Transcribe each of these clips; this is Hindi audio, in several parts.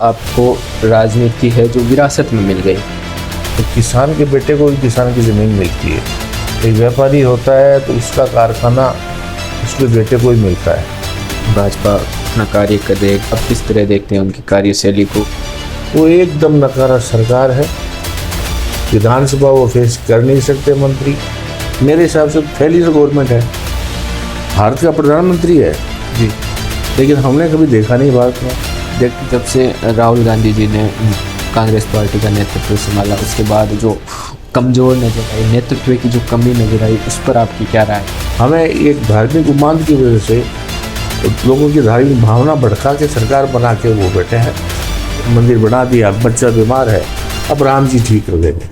आपको राजनीति है जो विरासत में मिल गई। तो किसान के बेटे को ही किसान की ज़मीन मिलती है। एक व्यापारी होता है तो उसका कारखाना उसके बेटे को ही मिलता है। भाजपा अपना कार्य कर रही है, अब किस तरह देखते हैं उनकी कार्यशैली को? वो एकदम नकारा सरकार है। विधानसभा वो फेस कर नहीं सकते मंत्री। मेरे हिसाब से फेलियर गवर्नमेंट है। भारत का प्रधानमंत्री है जी, लेकिन हमने कभी देखा नहीं भारत में। जब से राहुल गांधी जी ने कांग्रेस पार्टी का नेतृत्व संभाला, उसके बाद जो कमज़ोर नजर आई, नेतृत्व की जो कमी नजर आई, उस पर आपकी क्या राय है? हमें एक धार्मिक उन्माद की वजह से लोगों की धार्मिक भावना भड़का के सरकार बना के वो बैठे हैं। मंदिर बना दिया, बच्चा बीमार है, अब राम जी ठीक कर देंगे।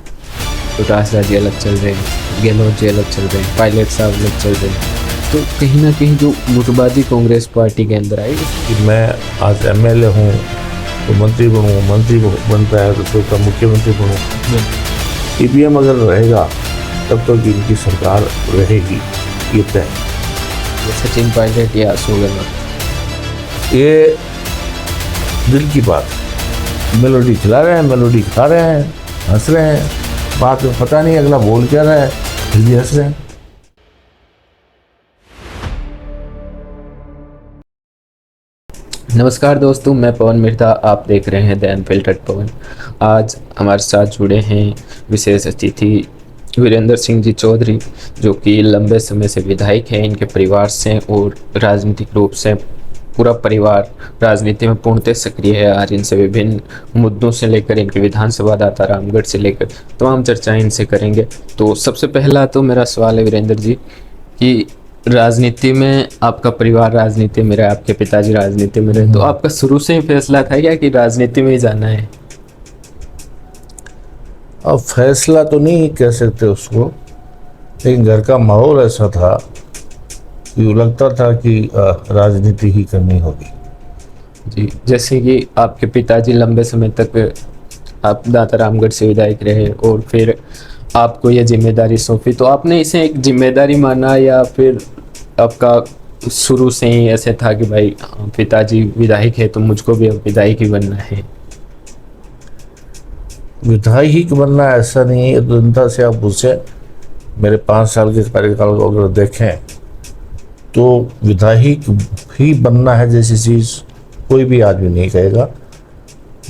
तो राजा जी अलग चल रहे हैं, गहलोत जी अलग चल रहे हैं, पायलट साहब अलग चल रहे हैं, तो कहीं ना कहीं जो गुटबाजी कांग्रेस पार्टी के अंदर आई। कि मैं आज एमएलए हूँ तो मंत्री बनूँ, मंत्री बनता है तो सोचता मुख्यमंत्री बनूँ। ईवीएम अगर रहेगा तब तक तो इनकी सरकार रहेगी, ये तय है। सचिन पायलट या अशोक गहलोत, ये दिल की बात। मेलोडी खिला रहे हैं, मेलोडी खा रहे हैं, हंस रहे हैं, बात में पता नहीं अगला बोल क्या रहा है, फिर भी हंस रहे हैं। नमस्कार दोस्तों, मैं पवन मिर्धा, आप देख रहे हैं द अनफिल्टर्ड पवन। आज हमारे साथ जुड़े हैं विशेष अतिथि वीरेंद्र सिंह जी चौधरी, जो कि लंबे समय से विधायक हैं। इनके परिवार से और राजनीतिक रूप से पूरा परिवार राजनीति में पूर्णतः सक्रिय है। आज इनसे विभिन्न मुद्दों से लेकर इनके विधानसभा दाता रामगढ़ से लेकर तमाम चर्चाएं इनसे करेंगे। तो सबसे पहला तो मेरा सवाल है वीरेंद्र जी कि राजनीति में आपका परिवार राजनीति में रहे, आपके पिताजी राजनीति में रहे, तो आपका शुरू से ही फैसला था क्या कि राजनीति में ही जाना है? अब फैसला तो नहीं कह सकते उसको, लेकिन घर का माहौल ऐसा था कि लगता था कि राजनीति ही करनी होगी। जी, जैसे कि आपके पिताजी लंबे समय तक आप दाता रामगढ़ से विधायक रहे और फिर आपको ये जिम्मेदारी सौंपी, तो आपने इसे एक जिम्मेदारी माना या फिर आपका शुरू से ही ऐसे था कि भाई पिताजी विधायक है तो मुझको भी अब विधायक ही बनना है? विधायक बनना ऐसा नहीं है। जनता से आप पूछे, मेरे 5 साल के कार्यकाल को अगर देखें तो विधायक ही बनना है जैसी चीज़ कोई भी आदमी नहीं कहेगा।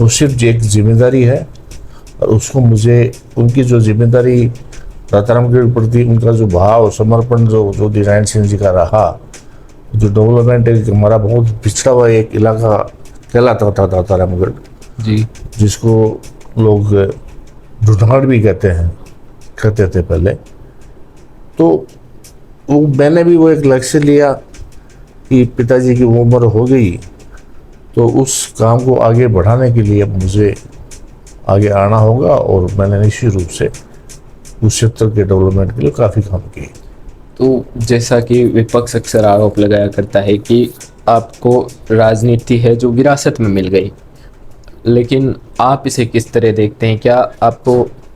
वो सिर्फ एक जिम्मेदारी है और उसको मुझे उनकी जो जिम्मेदारी दाताराम के प्रति उनका जो भाव समर्पण जो नारायण सिंह जी का रहा, जो डेवलपमेंट है, हमारा बहुत पिछड़ा हुआ एक इलाका कहलाता था दातारामगढ़ जी, जिसको लोग ढूंढाड़ भी कहते थे पहले। तो वो मैंने भी वो एक लक्ष्य लिया कि पिताजी की उम्र हो गई तो उस काम को आगे बढ़ाने के लिए मुझे आगे आना होगा, और मैंने निश्चित रूप से उस क्षेत्र के डेवलपमेंट के लिए काफ़ी काम किए। तो जैसा कि विपक्ष अक्सर आरोप लगाया करता है कि आपको राजनीति है जो विरासत में मिल गई, लेकिन आप इसे किस तरह देखते हैं? क्या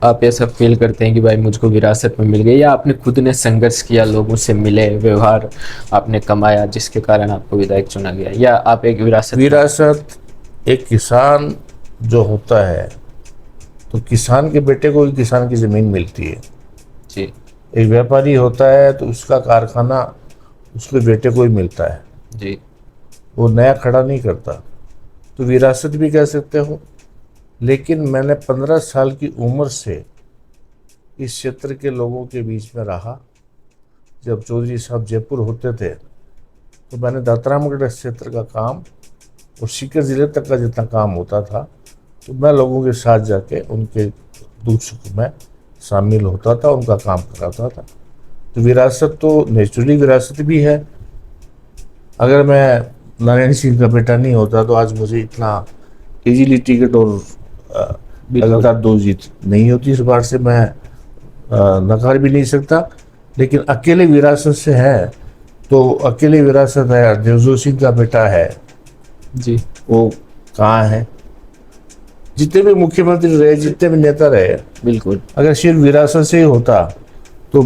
आप ऐसा फील करते हैं कि भाई मुझको विरासत में मिल गई, या आपने खुद ने संघर्ष किया, लोगों से मिले, व्यवहार आपने कमाया जिसके कारण आपको विधायक चुना गया, या आप एक विरासत? एक किसान जो होता है तो किसान के बेटे को ही किसान की ज़मीन मिलती है। जी, एक व्यापारी होता है तो उसका कारखाना उसके बेटे को ही मिलता है। जी, वो नया खड़ा नहीं करता। तो विरासत भी कह सकते हो। लेकिन मैंने 15 साल की उम्र से इस क्षेत्र के लोगों के बीच में रहा। जब चौधरी साहब जयपुर होते थे तो मैंने दातारामगढ़ क्षेत्र का काम और सीकर ज़िले तक का जितना काम होता था तो मैं लोगों के साथ जाके उनके दुख सुख में शामिल होता था, उनका काम कराता था। तो विरासत तो नेचुरली विरासत भी है। अगर मैं नारायण सिंह का बेटा नहीं होता तो आज मुझे इतना इजीली टिकट और लगातार 2 जीत नहीं होती। इस बार से मैं नकार भी नहीं सकता। लेकिन अकेले विरासत से है तो अकेले विरासत है। देवजोत सिंह का बेटा है जी, वो कहाँ है? जितने भी मुख्यमंत्री रहे, जितने भी नेता रहे, बिल्कुल, अगर सिर्फ विरासत से ही होता तो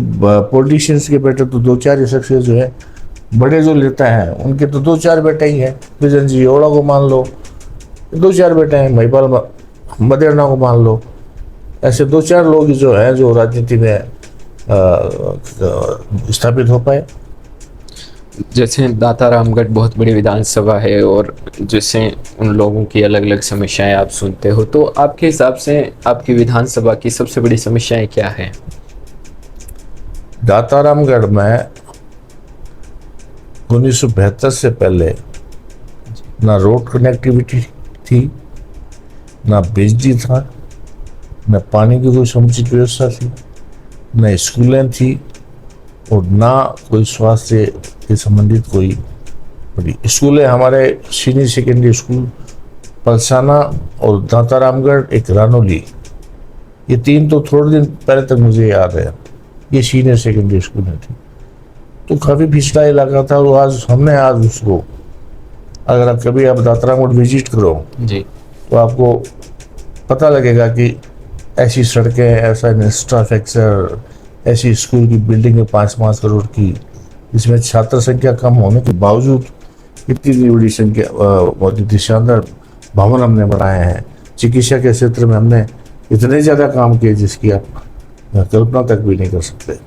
पॉलिटिशियंस के बेटे तो 2-4 ही सक्सेस जो है, बड़े जो लेता है उनके तो 2-4 बेटे ही हैं। बिजन जी ओड़ा को मान लो, दो चार बेटे हैं, महिपाल मदेरणा को मान लो। ऐसे दो चार लोग जो हैं जो राजनीति में स्थापित हो पाए। जैसे दाता रामगढ़ बहुत बड़ी विधानसभा है और जैसे उन लोगों की अलग अलग समस्याएं आप सुनते हो, तो आपके हिसाब से आपकी विधानसभा की सबसे बड़ी समस्याएं क्या है? दाता रामगढ़ में 1972 से पहले ना रोड कनेक्टिविटी थी, ना बिजली था, न पानी की कोई समुचित व्यवस्था थी, न स्कूलें थी और ना कोई स्वास्थ्य के संबंधित कोई बड़ी स्कूलें। हमारे सीनियर सेकेंडरी स्कूल पलसाना और दाता रामगढ़, एक रानोली, ये तीन तो थोड़े दिन पहले तक मुझे याद है, ये सीनियर सेकेंडरी स्कूलें थी। तो काफ़ी पिछड़ा इलाका था और आज उसको, अगर आप कभी दाता रामगढ़ विजिट करो जी, तो आपको पता लगेगा कि ऐसी सड़कें, ऐसा इंफ्रास्ट्रक्चर, ऐसी स्कूल की बिल्डिंग है 5-5 करोड़ की, इसमें छात्र संख्या कम होने के बावजूद इतनी बड़ी संख्या बहुत ही शानदार भवन हमने बनाए हैं। चिकित्सा के क्षेत्र में हमने इतने ज़्यादा काम किए जिसकी आप कल्पना तक भी नहीं कर सकते।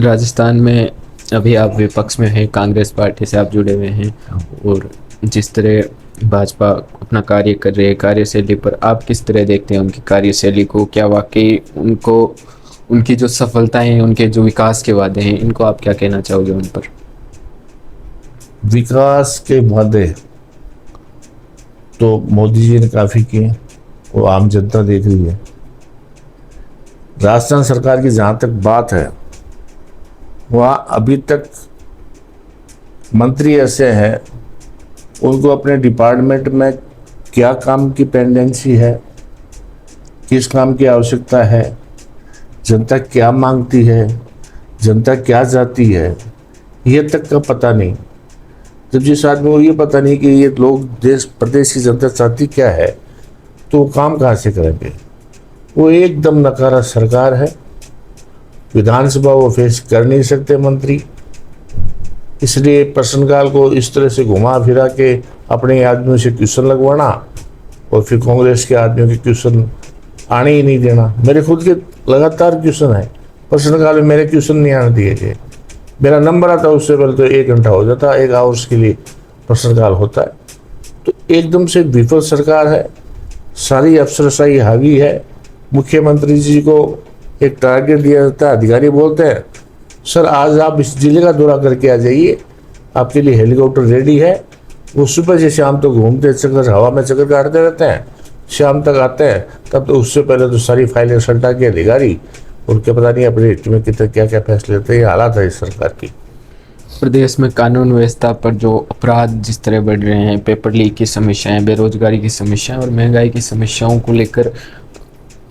राजस्थान में अभी आप विपक्ष में हैं, कांग्रेस पार्टी से आप जुड़े हुए हैं, और जिस तरह भाजपा अपना कार्य कर रही है, कार्यशैली पर आप किस तरह देखते हैं उनकी कार्यशैली को? क्या वाकई उनको, उनकी जो सफलताएं हैं, उनके जो विकास के वादे हैं, इनको आप क्या कहना चाहोगे उन पर? विकास के वादे तो मोदी जी ने काफ़ी किए, वो आम जनता देख रही है। राजस्थान सरकार की जहाँ तक बात है, वहाँ अभी तक मंत्री ऐसे हैं, उनको अपने डिपार्टमेंट में क्या काम की पेंडेंसी है, किस काम की आवश्यकता है, जनता क्या मांगती है, जनता क्या चाहती है, ये तक का पता नहीं। जब जिस आदमी को ये पता नहीं कि ये लोग देश प्रदेश की जनता चाहती क्या है, तो वो काम कहाँ से करेंगे? वो एकदम नकारा सरकार है। विधानसभा वो फेस कर नहीं सकते मंत्री, इसलिए प्रश्नकाल को इस तरह से घुमा फिरा के अपने आदमियों से क्वेश्चन लगवाना और फिर कांग्रेस के आदमियों के क्वेश्चन आने ही नहीं देना। मेरे खुद के लगातार क्वेश्चन है, प्रश्नकाल में मेरे क्वेश्चन नहीं आने दिए गए। मेरा नंबर आता उससे पहले तो 1 घंटा हो जाता, 1 आवर्स के लिए प्रश्नकाल होता है। तो एकदम से विफल सरकार है, सारी अफसरशाही हावी है। मुख्यमंत्री जी को एक टारगेट दिया जाता है, अधिकारी बोलते हैं सर आज आप इस जिले का दौरा करके आ जाइए, आपके लिए हेलीकॉप्टर रेडी है। वो सुबह से शाम तक घूमते चक्कर, हवा में चक्कर काटते रहते हैं, शाम तक आते हैं। तब तो उससे पहले तो सारी फाइलें सल्टा के अधिकारी उनके पता नहीं अपने हित में कितने क्या क्या फैसले लेते हैं। ये हालात है इस सरकार की। प्रदेश में कानून व्यवस्था पर जो अपराध जिस तरह बढ़ रहे हैं, पेपर लीक की समस्याएं, बेरोजगारी की समस्याएं और महंगाई की समस्याओं को लेकर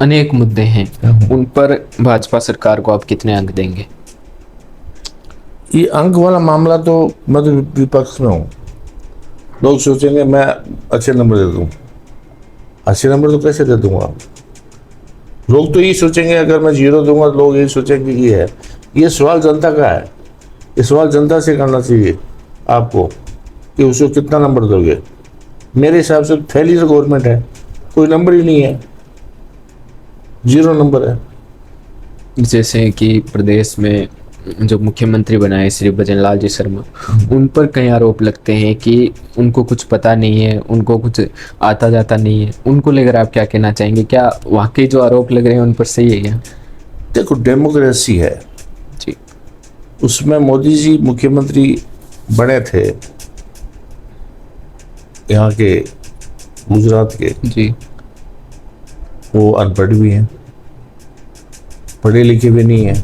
अनेक मुद्दे हैं, उन पर भाजपा सरकार को आप कितने अंक देंगे? ये अंक वाला मामला तो मैं तो विपक्ष में हूँ। लोग सोचेंगे मैं अच्छे नंबर दे दूँ, अच्छे नंबर तो कैसे दे दूँगा? लोग तो यही सोचेंगे अगर मैं 0 दूंगा तो लोग यही सोचेंगे कि ये है। ये सवाल जनता का है, ये सवाल जनता से करना चाहिए आपको कि उसको कितना नंबर दोगे। मेरे हिसाब से फेलियर गवर्नमेंट है, कोई नंबर ही नहीं है, 0 नंबर है। जैसे कि प्रदेश में जो मुख्यमंत्री बनाए श्री भजनलाल जी शर्मा, उन पर कई आरोप लगते हैं कि उनको कुछ पता नहीं है, उनको कुछ आता जाता नहीं है। उनको लेकर आप क्या कहना चाहेंगे? क्या वाकई जो आरोप लग रहे हैं उन पर सही है क्या? देखो डेमोक्रेसी है जी, उसमें मोदी जी मुख्यमंत्री बने थे यहाँ के, गुजरात के। जी, वो अनपढ़ भी हैं, पढ़े लिखे भी नहीं हैं,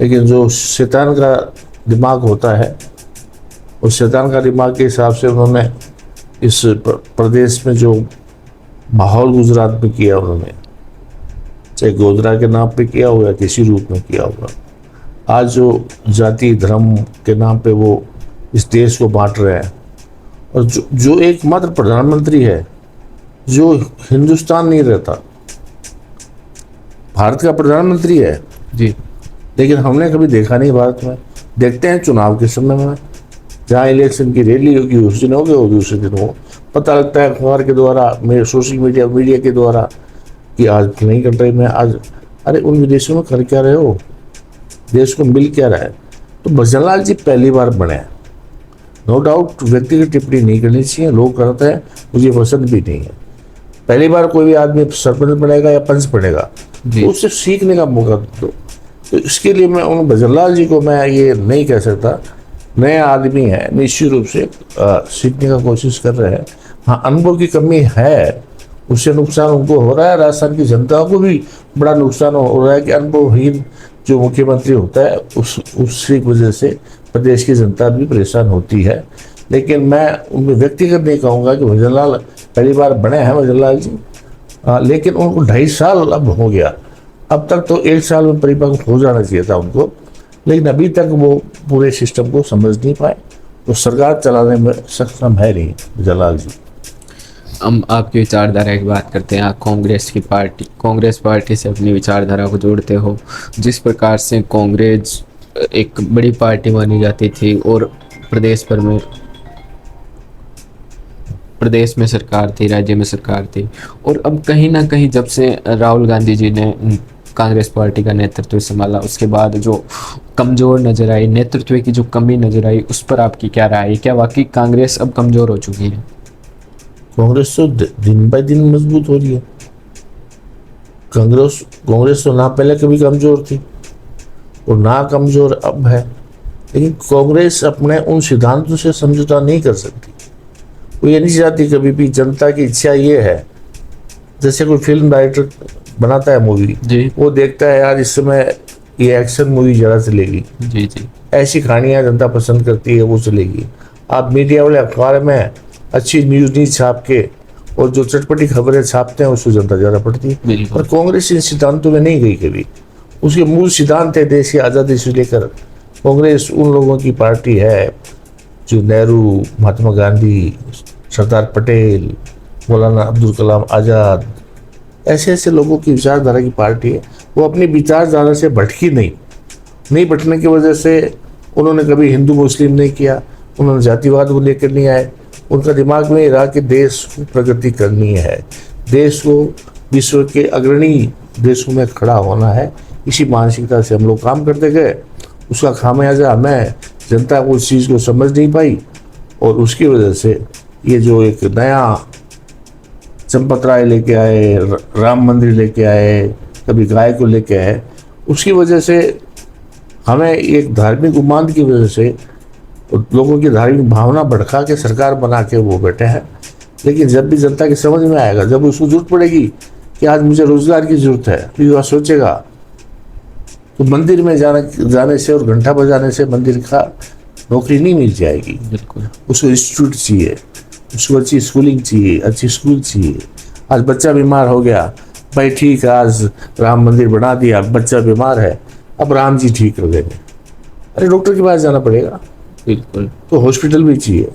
लेकिन जो शैतान का दिमाग होता है उस शैतान का दिमाग के हिसाब से उन्होंने इस प्रदेश में जो माहौल गुजरात में किया, उन्होंने चाहे गोधरा के नाम पे किया हो या किसी रूप में किया होगा। आज जो जाति धर्म के नाम पे वो इस देश को बांट रहे हैं, और जो एकमात्र प्रधानमंत्री है जो हिंदुस्तान नहीं रहता, भारत का प्रधानमंत्री है जी, लेकिन हमने कभी देखा नहीं भारत में। देखते हैं चुनाव के समय में, जहाँ इलेक्शन की रैली होगी उस दिन हो गए, और दूसरे दिन हो, पता लगता है अखबार के द्वारा, मेरे सोशल मीडिया के द्वारा कि आज नहीं कर रहे, मैं आज, अरे उन विदेशों में कर क्या रहे हो, देश को मिल क्या रहा है। तो भजन लाल जी पहली बार बने हैं, नो डाउट व्यक्तिगत टिप्पणी नहीं करनी चाहिए, लोग करते हैं, मुझे पसंद भी नहीं है। पहली बार कोई भी आदमी सरपंच बनेगा या पंच बनेगा तो उससे सीखने का मौका दो। तो इसके लिए मैं उन भजन लाल जी को मैं ये नहीं कह सकता, नया आदमी है, निश्चित रूप से सीखने का कोशिश कर रहे हैं। हाँ, अनुभव की कमी है, उससे नुकसान उनको हो रहा है, राजस्थान की जनता को भी बड़ा नुकसान हो रहा है कि अनुभवहीन जो मुख्यमंत्री होता है उसकी वजह से प्रदेश की जनता भी परेशान होती है। लेकिन मैं उनको व्यक्तिगत नहीं कहूँगा कि भजन लाल पहली बार बने हैं भजन लाल जी, लेकिन उनको 2.5 साल अब हो गया, अब तक तो 1 साल में परिपक्व हो जाना चाहिए था उनको, लेकिन अभी तक वो पूरे सिस्टम को समझ नहीं पाए, तो सरकार चलाने में सक्षम है नहीं भजन लाल जी। हम आपकी विचारधारा की बात करते हैं। आप कांग्रेस पार्टी से अपनी विचारधारा को जोड़ते हो। जिस प्रकार से कांग्रेस एक बड़ी पार्टी मानी जाती थी और प्रदेश में सरकार थी, राज्य में सरकार थी, और अब कहीं ना कहीं जब से राहुल गांधी जी ने कांग्रेस पार्टी का नेतृत्व संभाला, उसके बाद जो कमज़ोर नजर आई, नेतृत्व की जो कमी नजर आई, उस पर आपकी क्या राय है? क्या वाकई कांग्रेस अब कमज़ोर हो चुकी है? कांग्रेस तो दिन बाय दिन मजबूत हो रही है। कांग्रेस तो ना पहले कभी कमजोर थी और ना कमजोर अब है, लेकिन कांग्रेस अपने उन सिद्धांतों से समझौता नहीं कर सकती। वो ये नहीं चाहती कभी भी, जनता की इच्छा ये है, जैसे कोई फिल्म डायरेक्टर बनाता है मूवी जी, वो देखता है यार इस समय ये एक्शन मूवी ज़्यादा चलेगी जी जी, ऐसी कहानियाँ जनता पसंद करती है, वो चलेगी। आप मीडिया वाले अखबार में अच्छी न्यूज़ नहीं छाप के और जो चटपटी खबरें छापते हैं उसको जनता ज़्यादा पढ़ती है। पर कांग्रेस इन सिद्धांतों में नहीं गई कभी। उसके मूल सिद्धांत है देश की आज़ादी से लेकर। कांग्रेस उन लोगों की पार्टी है जो नेहरू, महात्मा गांधी, सरदार पटेल, मौलाना अब्दुल कलाम आज़ाद, ऐसे ऐसे लोगों की विचारधारा की पार्टी है। वो अपनी विचारधारा से भटकी नहीं भटकने की वजह से उन्होंने कभी हिंदू मुस्लिम नहीं किया, उन्होंने जातिवाद को लेकर नहीं आए। उनका दिमाग में रहा कि देश को प्रगति करनी है, देश को विश्व के अग्रणी देशों में खड़ा होना है। इसी मानसिकता से हम लोग काम करते गए। उसका खामियाजा हमें, जनता को उस चीज़ को समझ नहीं पाई और उसकी वजह से ये जो एक नया चंपत राय लेके आए, राम मंदिर लेके आए, कभी गाय को लेके आए, उसकी वजह से हमें एक धार्मिक उन्माद की वजह से लोगों की धार्मिक भावना भड़का के सरकार बना के वो बैठे हैं। लेकिन जब भी जनता की समझ में आएगा, जब उसको जरूरत पड़ेगी कि आज मुझे रोजगार की जरूरत है, तो युवा सोचेगा, तो मंदिर में जाने से और घंटा बजाने से मंदिर का नौकरी नहीं मिल जाएगी। बिल्कुल, उसको इंस्टीट्यूट चाहिए, उसको अच्छी स्कूलिंग चाहिए, अच्छी स्कूल चाहिए। आज बच्चा बीमार हो गया, भाई ठीक है, आज राम मंदिर बना दिया, बच्चा बीमार है, अब राम जी ठीक कर देंगे। अरे डॉक्टर के पास जाना पड़ेगा। बिल्कुल, तो हॉस्पिटल भी चाहिए,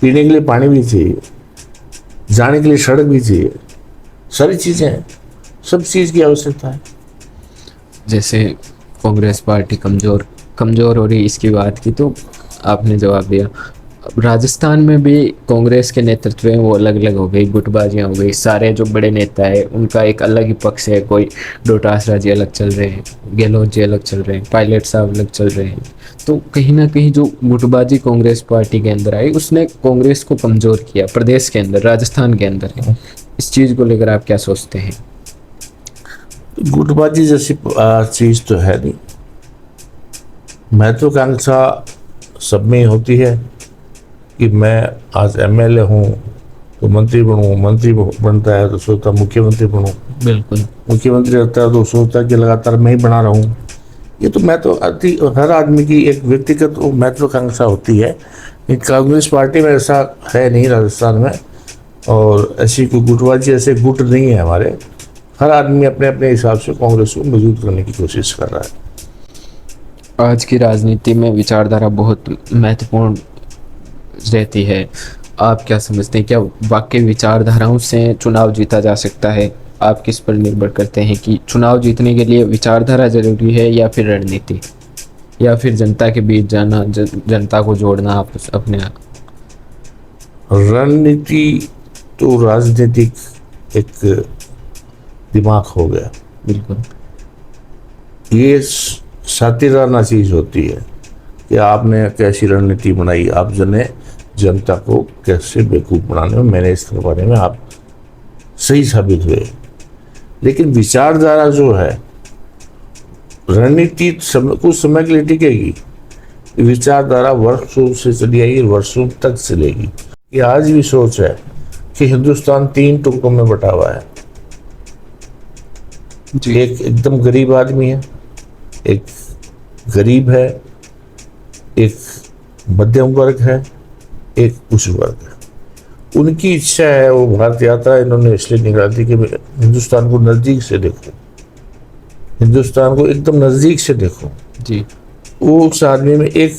पीने के लिए पानी भी चाहिए, जाने के लिए सड़क भी चाहिए, सारी चीज़ें हैं, सब चीज़ की आवश्यकता है। जैसे कांग्रेस पार्टी कमज़ोर हो रही, इसकी बात की तो आपने जवाब दिया। राजस्थान में भी कांग्रेस के नेतृत्व में वो अलग अलग हो गई, गुटबाजियाँ हो गई। सारे जो बड़े नेता है उनका एक अलग ही पक्ष है। कोई डोटासरा जी अलग चल रहे हैं, गहलोत जी अलग चल रहे हैं, पायलट साहब अलग चल रहे हैं। तो कहीं ना कहीं जो गुटबाजी कांग्रेस पार्टी के अंदर आई, उसने कांग्रेस को कमज़ोर किया प्रदेश के अंदर, राजस्थान के अंदर। इस चीज़ को लेकर आप क्या सोचते हैं? गुटबाजी जैसी चीज़ तो है नहीं। महत्वाकांक्षा सब में होती है कि मैं आज एमएलए हूँ तो मंत्री बनूँ, मंत्री बनता है तो सोचता मुख्यमंत्री बनूँ, बिल्कुल, मुख्यमंत्री रहता है तो सोचता कि लगातार मैं ही बना रहूँ। ये तो हर आदमी की एक व्यक्तिगत महत्वाकांक्षा होती है। कांग्रेस पार्टी में ऐसा है नहीं राजस्थान में, और ऐसी कोई गुटबाजी, ऐसे गुट नहीं है हमारे। हर आदमी अपने अपने हिसाब से कांग्रेस को मजबूत करने की कोशिश कर रहा है। आज की राजनीति में विचारधारा बहुत महत्वपूर्ण रहती है। आप क्या समझते हैं, क्या वाकई विचारधाराओं से चुनाव जीता जा सकता है? आप किस पर निर्भर करते हैं कि चुनाव जीतने के लिए विचारधारा जरूरी है या फिर रणनीति, या फिर जनता के बीच जाना, जनता को जोड़ना आप अपने आप? रणनीति तो राजनीतिक एक दिमाग हो गया। बिल्कुल। ये सातिराना चीज होती है कि आपने कैसी रणनीति बनाई, आप जनता को कैसे बेवकूफ बनाने में, मैनेज करवाने में आप सही साबित हुए। लेकिन विचारधारा जो है, रणनीति कुछ समय के लिए टिकेगी, विचारधारा वर्षों से चली आई, वर्षों तक चलेगी। ये आज भी सोच है कि हिंदुस्तान 3 टुकड़ों में बटा हुआ है। जी। एक एकदम गरीब आदमी है, एक गरीब है, एक मध्यम वर्ग है, एक उच्च वर्ग है। उनकी इच्छा है, वो भारत यात्रा इन्होंने इसलिए निकाल दी कि हिंदुस्तान को नजदीक से देखो, हिंदुस्तान को एकदम नजदीक से देखो। जी। वो उस आदमी में एक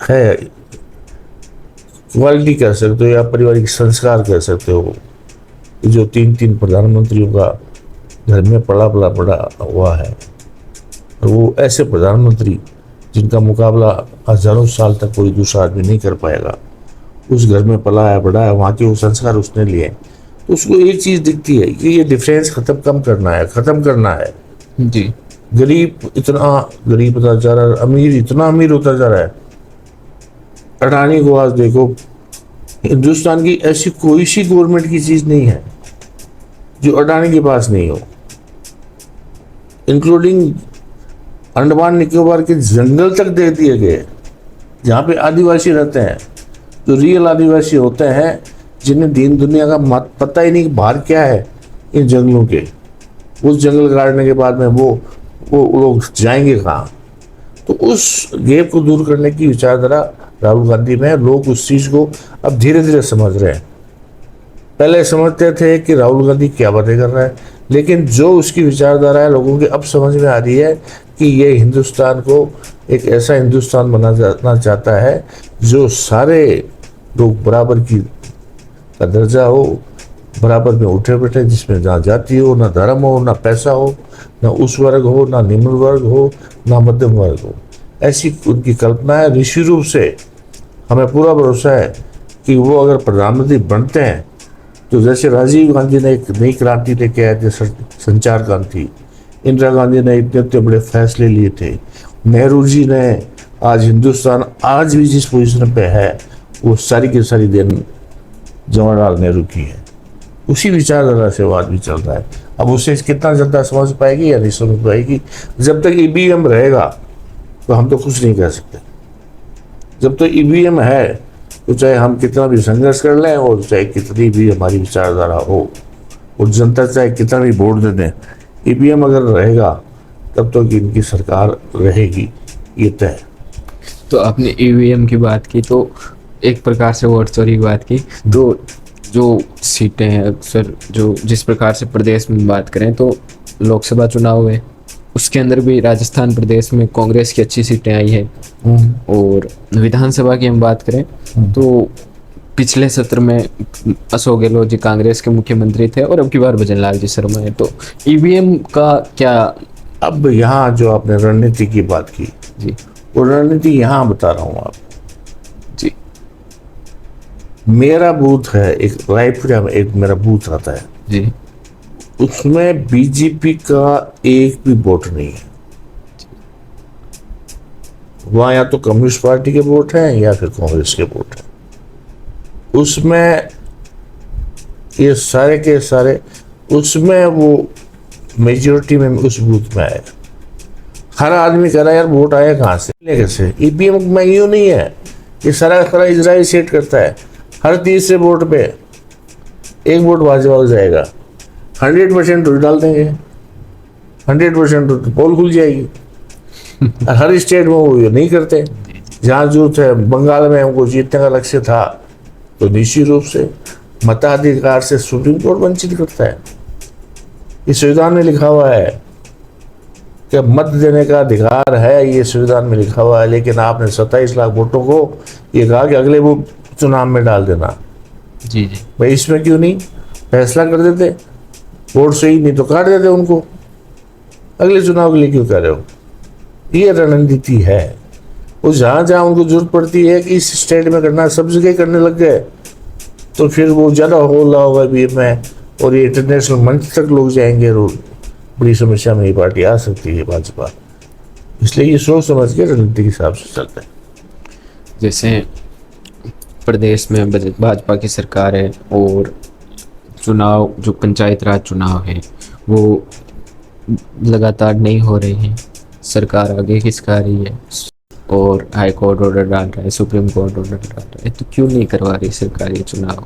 है, क्वालिटी कह सकते हो या पारिवारिक संस्कार कह सकते हो, जो 3 प्रधानमंत्रियों का घर में पड़ा हुआ है। और वो ऐसे प्रधानमंत्री जिनका मुकाबला हजारों साल तक कोई दूसरा आदमी नहीं कर पाएगा, उस घर में पला है, बड़ा है, वहाँ के वो संस्कार उसने लिए। तो उसको एक चीज़ दिखती है कि ये डिफरेंस खत्म करना है। जी। गरीब इतना गरीब होता जा रहा है, अमीर इतना अमीर होता जा रहा है। अडानी को आज देखो, हिंदुस्तान की ऐसी कोई सी गवर्नमेंट की चीज़ नहीं है जो अडानी के पास नहीं हो, इंक्लूडिंग अंडमान निकोबार के जंगल तक दे दिए गए, जहाँ पे आदिवासी रहते हैं, जो रियल आदिवासी होते हैं, जिन्हें दीन दुनिया का पता ही नहीं कि बाहर क्या है इन जंगलों के। उस जंगल काटने के बाद में वो लोग जाएंगे कहाँ? तो उस गैप को दूर करने की विचारधारा राहुल गांधी में है। लोग उस चीज़ को अब धीरे धीरे समझ रहे हैं। पहले समझते थे कि राहुल गांधी क्या बातें कर रहा है, लेकिन जो उसकी विचारधारा है लोगों की अब समझ में आ रही है कि ये हिंदुस्तान को एक ऐसा हिंदुस्तान बनाना चाहता है जो सारे लोग बराबर की का दर्जा हो, बराबर में उठे बैठे, जिसमें ना जाति हो, ना धर्म हो, ना पैसा हो, ना उस वर्ग हो, ना निम्न वर्ग हो, ना मध्यम वर्ग हो। ऐसी उनकी कल्पना है। निश्चित रूप से हमें पूरा भरोसा है कि वो अगर प्रधानमंत्री बनते हैं तो जैसे राजीव गांधी ने एक नई क्रांति लेके आए थे, संचार क्रांति, इंदिरा गांधी ने इतने बड़े फैसले लिए थे, नेहरू जी ने, आज हिंदुस्तान आज भी जिस पोजीशन पे है वो सारी की सारी देन जवाहरलाल नेहरू की है। उसी विचारधारा से वो आदमी चल रहा है। अब उसे कितना जनता समझ पाएगी या नहीं समझ पाएगी, जब तक ईवीएम रहेगा तो हम तो कुछ नहीं कह सकते। जब तक ईवीएम है तो चाहे हम कितना भी संघर्ष कर लें और चाहे कितनी भी हमारी विचारधारा हो और जनता चाहे कितना भी वोट दे दें, ईवीएम अगर रहेगा तब तो इनकी सरकार रहेगी, ये तय। तो आपने ईवीएम की बात की, तो एक प्रकार से वोट चोरी की बात की, तो जो सीटें हैं अक्सर जो जिस प्रकार से प्रदेश में बात करें तो लोकसभा चुनाव हुए, उसके अंदर भी राजस्थान प्रदेश में कांग्रेस की अच्छी सीटें आई हैं। और विधानसभा की हम बात करें तो पिछले सत्र में अशोक गहलोत जी कांग्रेस के मुख्यमंत्री थे और अब की बार भजन लाल जी शर्मा है। तो ईवीएम का क्या? अब यहाँ जो आपने रणनीति की बात की जी, वो रणनीति यहाँ बता रहा हूँ आप जी। मेरा बूथ है एक रायपुर में, एक मेरा बूथ आता है जी, उसमें बीजेपी का एक भी वोट नहीं है। वहाँ या तो कम्युनिस्ट पार्टी के वोट हैं या फिर कांग्रेस के वोट हैं। उसमें ये सारे के सारे उसमें वो मेजोरिटी में उस बूथ में आए। हर आदमी कह रहा है यार वोट आया कहाँ से, कैसे? ईवीएम में यूँ नहीं है, ये सारा इजराइल सेट करता है। हर तीसरे वोट पे एक वोट भाजपा को जाएगा, 100% डाल देंगे, 100% पोल खुल जाएगी। हर स्टेट में वो नहीं करते। जहाँ जो थे बंगाल में हमको जीतने का लक्ष्य था तो निश्चित रूप से मताधिकार से सुप्रीम कोर्ट वंचित करता है। इस संविधान में लिखा हुआ है कि मत देने का अधिकार है, ये संविधान में लिखा हुआ है। लेकिन आपने 27 लाख वोटों को ये कहा कि अगले वो चुनाव में डाल देना। जी जी। भाई इसमें क्यों नहीं फैसला कर देते, वोट सही नहीं तो काट देते उनको, अगले चुनाव के लिए क्यों कर रहे हो? ये रणनीति है। वो जहाँ जहाँ उनको जरूरत पड़ती है कि इस स्टेट में करना, सब जगह करने लग गए। तो फिर वो ज़्यादा होला होगा भी में, और ये इंटरनेशनल मंच तक लोग जाएंगे और बड़ी समस्या में ये पार्टी आ सकती है भाजपा। इसलिए ये सोच समझ के रणनीति के हिसाब से चलते हैं। जैसे प्रदेश में भाजपा की सरकार है और चुनाव जो पंचायत राज चुनाव है वो लगातार नहीं हो रहे हैं, सरकार आगे खिसका रही है और हाई कोर्ट ऑर्डर डाल रहा है, सुप्रीम कोर्ट ऑर्डर डाल रहा है, तो क्यों नहीं करवा रही सरकार ये चुनाव?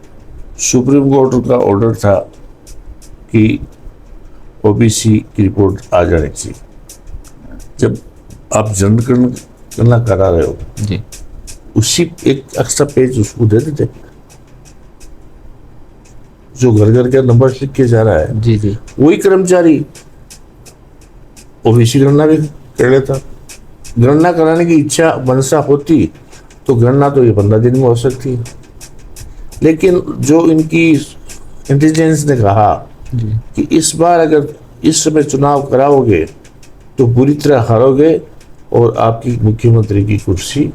सुप्रीम कोर्ट का ऑर्डर था कि ओबीसी की रिपोर्ट आ जानी चाहिए। जब आप जनगणना करा रहे हो जी उसी एक एक्स्ट्रा पेज उसको दे देते, जो घर घर का नंबर लिख के जा रहा है जी जी वही कर्मचारी ओबीसी गणना भी कर लेता। गणना कराने की इच्छा मनसा होती तो गणना तो ये 15 दिन में हो सकती है, लेकिन जो इनकी इंटेलिजेंस ने कहा जी कि इस बार अगर इस समय चुनाव कराओगे तो बुरी तरह हारोगे और आपकी मुख्यमंत्री की कुर्सी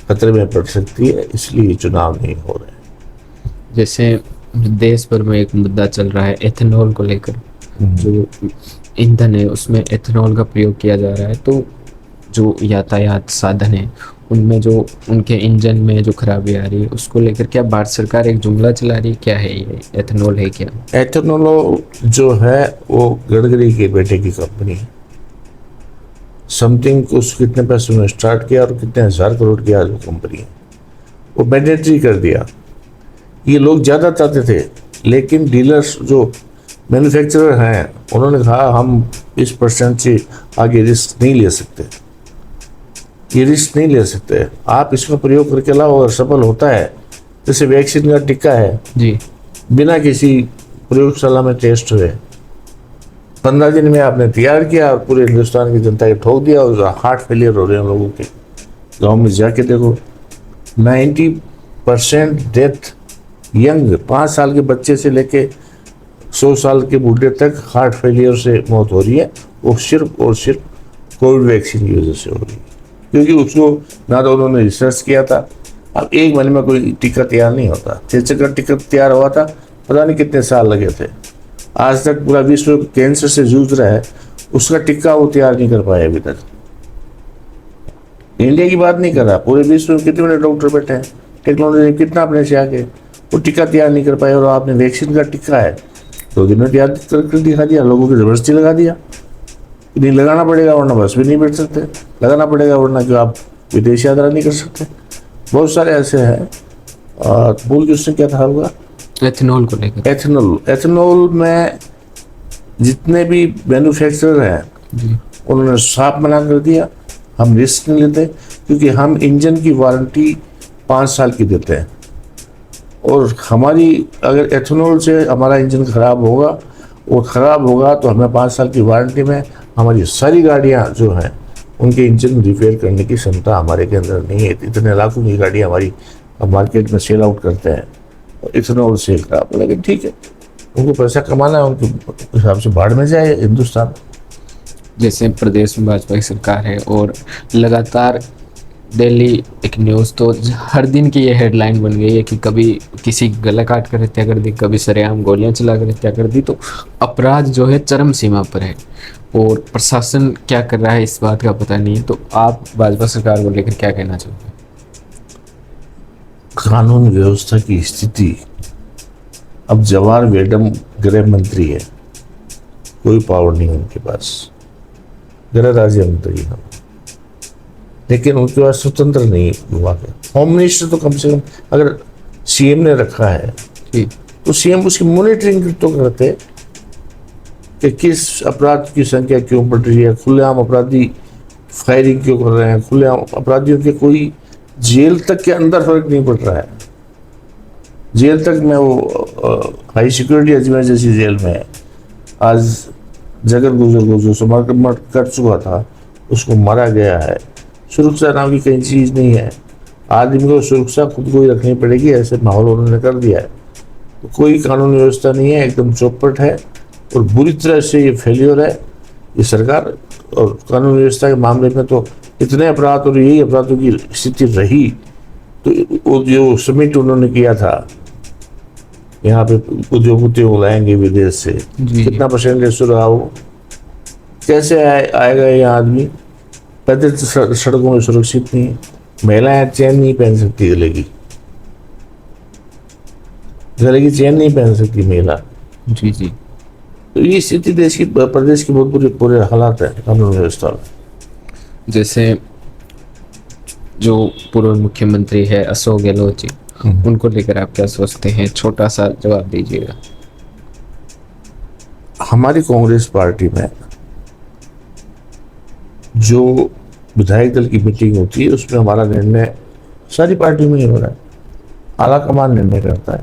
खतरे में पड़ सकती है, इसलिए ये चुनाव नहीं हो रहे। जैसे देश भर में एक मुद्दा चल रहा है एथेनॉल को लेकर, जो ईंधन है उसमें एथेनॉल का प्रयोग किया जा रहा है, तो जो यातायात साधन है उनमें जो उनके इंजन में जो खराबी आ रही है उसको लेकर क्या भारत सरकार एक जुमला चला रही है? क्या है ये एथेनॉल है क्या? एथेनॉल जो है वो गडकरी के बेटे की कंपनी है। समथिंग उस कितने पैसे में स्टार्ट किया और कितने हजार करोड़ की आज वो कंपनी है, वो मैंडेटरी कर दिया। ये लोग ज़्यादा चाहते थे, लेकिन डीलर्स जो मैन्युफैक्चरर हैं उन्होंने कहा हम इस परसेंट से आगे रिस्क नहीं ले सकते, ये रिस्क नहीं ले सकते। आप इसका प्रयोग करके लाओ, अगर सफल होता है जैसे वैक्सीन का टीका है जी बिना किसी प्रयोगशाला में टेस्ट हुए 15 दिन में आपने तैयार किया और पूरे हिंदुस्तान की जनता को ठोक दिया, और हार्ट फेलियर हो रहे हैं लोगों के। गाँव में जाके देखो 90% डेथ यंग 5 साल के बच्चे से लेके 100 साल के बूढ़े तक हार्ट फेलियर से मौत हो रही है। वो सिर्फ और सिर्फ कोविड वैक्सीन की वजह से हो रही है, क्योंकि उसको ना तो उन्होंने रिसर्च किया था। अब एक महीने में कोई टीका तैयार नहीं होता। चेचक का टीका तैयार हुआ था, पता नहीं कितने साल लगे थे। आज तक पूरा विश्व कैंसर से जूझ रहा है, उसका टीका वो तैयार नहीं कर पाए अभी तक। इंडिया की बात नहीं कर रहा, पूरे विश्व में कितने बड़े डॉक्टर बैठे हैं, टेक्नोलॉजी कितना अपने से आगे, वो टीका तैयार नहीं कर पाए। और आपने वैक्सीन का टीका है 2 दिन में तैयार कर दिखा दिया, लोगों की जबरदस्ती लगा दिया। नहीं लगाना पड़ेगा वरना बस भी नहीं बैठ सकते, लगाना पड़ेगा वरना कि आप विदेश यात्रा नहीं कर सकते। बहुत सारे ऐसे हैं। और बोल के उसने क्या था होगा एथेनॉल को लेकर? एथेनॉल में जितने भी मैन्युफैक्चरर हैं जी उन्होंने साफ मना कर दिया, हम रिस्क नहीं लेते, क्योंकि हम इंजन की वारंटी 5 साल की देते हैं, और हमारी अगर एथेनॉल से हमारा इंजन खराब होगा, वो ख़राब होगा तो हमें 5 साल की वारंटी में हमारी सारी गाड़ियाँ जो हैं उनके इंजन रिपेयर करने की क्षमता हमारे के अंदर नहीं है। इतने लाखों की गाड़ियाँ हमारी मार्केट में सेल आउट करते हैं और इथेनॉल सेल खराब, लेकिन ठीक है, उनको पैसा कमाना है, उनके हिसाब से बाढ़ में जाए हिंदुस्तान। जैसे प्रदेश में भाजपा की सरकार है और लगातार डेली एक न्यूज़ तो हर दिन की ये हेडलाइन बन गई है कि कभी किसी गला काट कर हत्या कर दी, कभी सरेआम गोलियां चला कर हत्या कर दी, तो अपराध जो है चरम सीमा पर है और प्रशासन क्या कर रहा है इस बात का पता नहीं है। तो आप भाजपा सरकार को लेकर क्या कहना चाहोगे? कानून व्यवस्था की स्थिति, अब जवाहर मैडम गृह मंत्री है, कोई पावर नहीं उनके पास, गृह राज्य मंत्री है, लेकिन उनके पास स्वतंत्र नहीं हुआ है। होम मिनिस्टर तो कम से कम अगर सीएम ने रखा है तो सीएम उसकी मॉनिटरिंग तो करते कि किस अपराध की संख्या क्यों बढ़ रही है, खुलेआम अपराधी फायरिंग क्यों कर रहे हैं, खुलेआम अपराधियों के कोई जेल तक के अंदर फर्क नहीं पड़ रहा है। जेल तक में वो हाई सिक्योरिटी अजमेर जैसी जेल में है, आज जगत गुजर को जो समर्पण कर चुका था उसको मारा गया है। सुरक्षा नाम की कहीं चीज़ नहीं है, आदमी को सुरक्षा खुद को ही रखनी पड़ेगी, ऐसे माहौल उन्होंने कर दिया है। तो कोई कानून व्यवस्था नहीं है, एकदम चौपट है और बुरी तरह से ये फेलियर है ये सरकार। और कानून व्यवस्था के मामले में तो इतने अपराध और यही अपराधों की स्थिति रही, तो वो जो समिट उन्होंने किया था यहाँ पे उद्योगपति लाएंगे विदेश से, जी। कितना परसेंटेज रहा हो, कैसे आएगा ये आदमी? पैदल सड़कों में सुरक्षित नहीं है, महिलाएं चैन नहीं पहन सकती, गले की चैन नहीं पहन सकती महिला। जी जी। तो ये स्थिति देश की, प्रदेश की बहुत बुरे हालात है कानून व्यवस्था में। जैसे जो पूर्व मुख्यमंत्री है अशोक गहलोत जी, उनको लेकर आप क्या सोचते हैं? छोटा सा जवाब दीजिएगा। हमारी कांग्रेस पार्टी में जो विधायक दल की मीटिंग होती है उसमें हमारा निर्णय सारी पार्टी में ही हो रहा है। आला कमान निर्णय करता है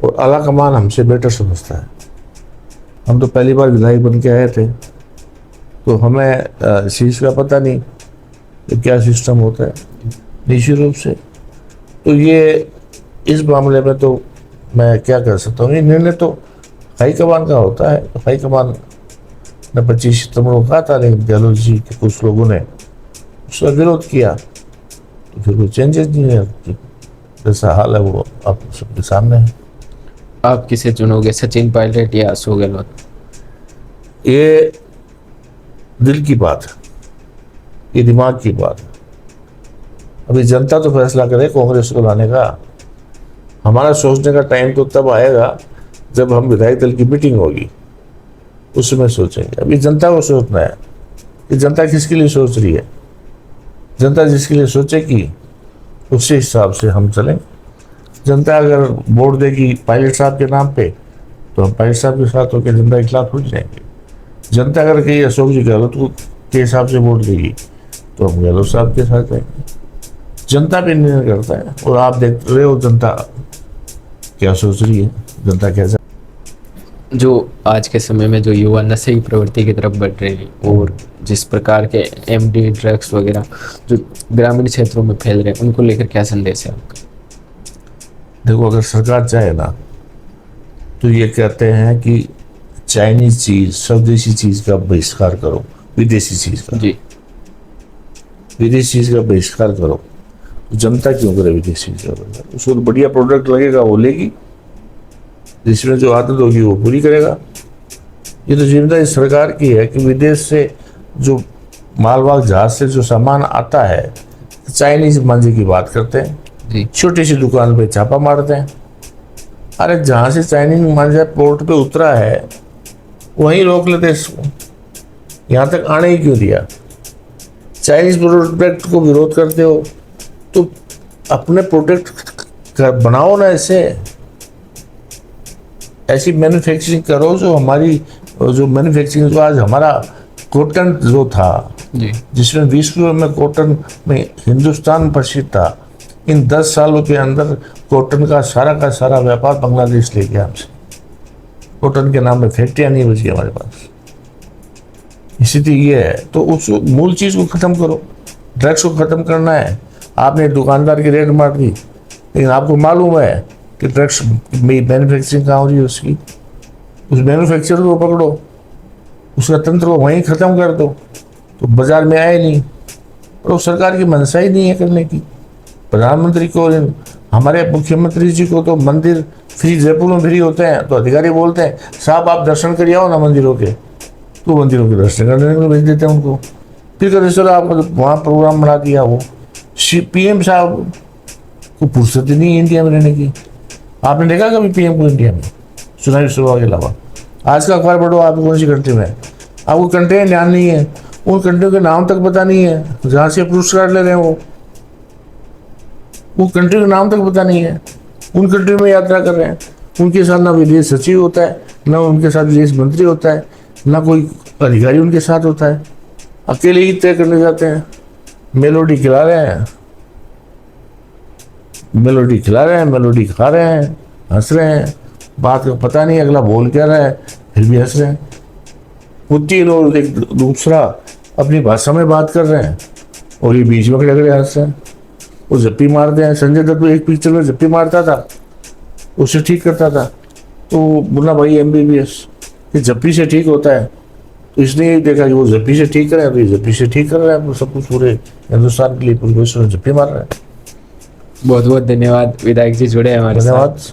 और आला कमान हमसे बेटर समझता है। हम तो पहली बार विधायक बन के आए थे, तो हमें इस चीज़ का पता नहीं कि क्या सिस्टम होता है निश्चित रूप से। तो ये इस मामले में तो मैं क्या कर सकता हूँ, ये निर्णय तो हाईकमान का होता है। तो हाईकमान ने 25 सितंबर को कहा था, लेकिन गहलोत जी के कुछ लोगों ने उसका विरोध किया, तो फिर कोई चेंजेस नहीं है। जैसा हाल है वो आप सबके सामने है। आप किसे चुनोगे, सचिन पायलट या अशोक गहलोत? ये दिल की बात है, ये दिमाग की बात है। अभी जनता तो फैसला करे कांग्रेस को लाने का। हमारा सोचने का टाइम तो तब आएगा जब हम विधायक दल की मीटिंग होगी, उस समय सोचेंगे। अभी जनता को सोचना है कि जनता किसके लिए सोच रही है। जनता जिसके लिए सोचेगी उसी हिसाब से हम चलें। जनता अगर वोट देगी पायलट साहब के नाम पे, तो हम पायलट साहब के साथ होकर जनता के खिलाफ हो जाएंगे। जनता अगर कहीं अशोक जी गहलोत के हिसाब से वोट देगी, तो हम गहलोत साहब के साथ जाएंगे। जनता भी निर्णय करता है, और आप देख रहे हो जनता क्या सोच रही है, जनता कैसा। जो आज के समय में जो युवा नशे की प्रवृत्ति की तरफ बढ़ रहे हैं, और जिस प्रकार के एमडी ड्रग्स वगैरह जो ग्रामीण क्षेत्रों में फैल रहे हैं, उनको लेकर क्या संदेश है आपका? देखो, अगर सरकार चाहे ना तो ये कहते हैं कि चाइनीज चीज, स्वदेशी चीज का बहिष्कार करो, विदेशी चीज का। जी। विदेशी चीज का बहिष्कार करो। जनता क्यों करे विदेशी चीज का बहिष्कार? उसको तो बढ़िया प्रोडक्ट लगेगा वो लेगी, जिसमें जो आदत होगी वो पूरी करेगा। ये तो जिम्मेदारी सरकार की है कि विदेश से जो मालवाहक जहाज से जो सामान आता है, चाइनीज मांझे की बात करते हैं, छोटी सी दुकान पे छापा मारते हैं। अरे जहां से चाइनीज मांझा पोर्ट पे उतरा है वहीं रोक लेते इसको, यहाँ तक आने ही क्यों दिया? चाइनीज प्रोडक्ट को विरोध करते हो तो अपने प्रोडक्ट बनाओ ना, ऐसी मैन्युफैक्चरिंग करो जो हमारी, जो मैन्युफैक्चरिंग जो आज हमारा कॉटन जो था जी, जिसमें विश्व में कॉटन में हिंदुस्तान प्रसिद्ध था, इन 10 सालों के अंदर कॉटन का सारा व्यापार बांग्लादेश ले गया हमसे। कॉटन के नाम में फैक्ट्रियां नहीं बची हमारे पास। स्थिति ये है, तो उस मूल चीज को खत्म करो। ड्रग्स को खत्म करना है। आपने दुकानदार की रेट मार दी, लेकिन आपको मालूम है कि ड्रग्स मैन्युफैक्चरिंग कहाँ हो रही है उसकी। उस मैन्युफैक्चरर को पकड़ो, उसका तंत्र को वहीं खत्म कर दो, तो बाजार में आए नहीं। और वो सरकार की मंशा ही नहीं है करने की। प्रधानमंत्री को, हमारे मुख्यमंत्री जी को तो मंदिर फ्री, जयपुर में फ्री होते हैं, तो अधिकारी बोलते हैं साहब आप दर्शन करिए आओ ना मंदिरों के, तो मंदिरों के दर्शन करने को भेज देते हैं उनको। फिर कहते सर आपको वहाँ प्रोग्राम बना दिया। वो PM साहब को फुर्सत ही नहीं है इंडिया में रहने की। आपने देखा कभी PM को इंडिया में? चुनावी सभा के अलावा आज का अखबार पढ़ो, आप कौन सी कंट्री में है, आपको कंट्री ध्यान नहीं है, उन कंट्रियों के नाम तक पता नहीं है जहाँ से पुरस्कार ले रहे हैं वो कंट्री का नाम तक पता नहीं है। उन कंट्री में यात्रा कर रहे हैं, उनके साथ ना विदेश सचिव होता है, ना उनके साथ विदेश मंत्री होता है, ना कोई अधिकारी उनके साथ होता है। अकेले ही तय करने जाते हैं। मेलोडी खिला रहे हैं, मेलोडी खिला रहे हैं, मेलोडी खा रहे हैं, हंस रहे हैं, बात का पता नहीं अगला बोल क्या रहा है, फिर भी हंस रहे हैं। वो तीन और एक दूसरा अपनी भाषा में बात कर रहे हैं और ये बीच में खड़े हंस रहे हैं। वो जप्पी मारते हैं। संजय दत्त एक पिक्चर में जप्पी मारता था, उसे ठीक करता था, तो बोला भाई MBBS ये जप्पी से ठीक होता है, तो इसने ये देखा कि वो जप्पी से ठीक कर रहे हैं, तो ये जप्पी से ठीक कर रहे हैं। सब कुछ पूरे हिंदुस्तान के लिए पूरे विश्व में जप्पी मार रहे हैं। बहुत बहुत धन्यवाद विधायक जी, जुड़े हमारे साथ। धन्यवाद।